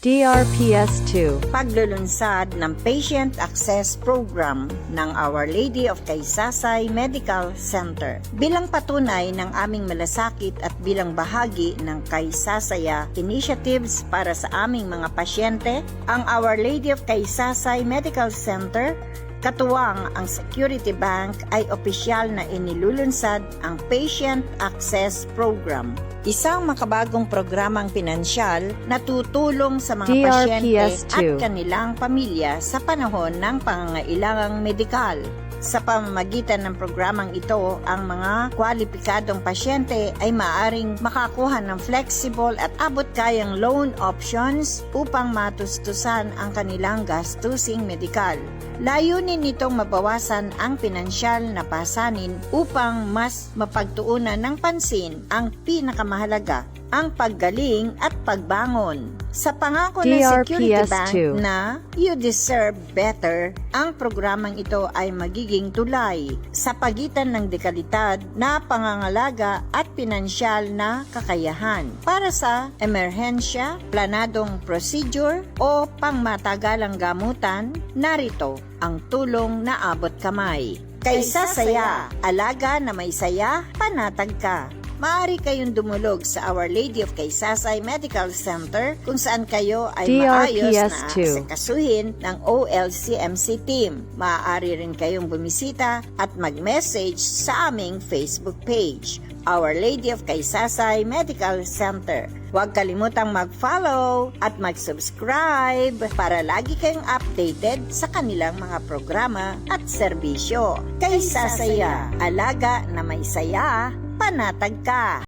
DRPS2 paglulunsad ng Patient Access Program ng Our Lady of Kaysasay Medical Center. Bilang patunay ng aming malasakit at bilang bahagi ng Kaysasaya Initiatives para sa aming mga pasyente, ang Our Lady of Kaysasay Medical Center katuwang ang Security Bank ay opisyal na inilulunsad ang Patient Access Program. Isang makabagong programang pinansyal na tutulong sa mga pasyente at kanilang pamilya sa panahon ng pangangailangang medikal. Sa pamamagitan ng programang ito, ang mga kwalipikadong pasyente ay maaaring makakuha ng flexible at abot-kayang loan options upang matustusan ang kanilang gastusing medikal. Layunin nitong mabawasan ang pinansyal na pasanin upang mas mapagtuunan ng pansin ang pinakamahalaga, ang paggaling at pagbangon. Sa pangako ng Security Bank na You Deserve Better, ang programang ito ay magiging tulay sa pagitan ng dekalidad na pangangalaga at pinansyal na kakayahan para sa emerhensya, planadong procedure o pangmatagalang gamutan. Narito ang tulong na abot kamay. Kaysasaya, alaga na may saya, panatag ka. Maaari kayong dumulog sa Our Lady of Kaysasay Medical Center kung saan kayo ay maayos na asikasuhin ng OLCMC team. Maaari rin kayong bumisita at mag-message sa aming Facebook page, Our Lady of Kaysasay Medical Center. Huwag kalimutang mag-follow at mag-subscribe para lagi kayong updated sa kanilang mga programa at serbisyo. Kaysasaya, alaga na may saya, panatag ka!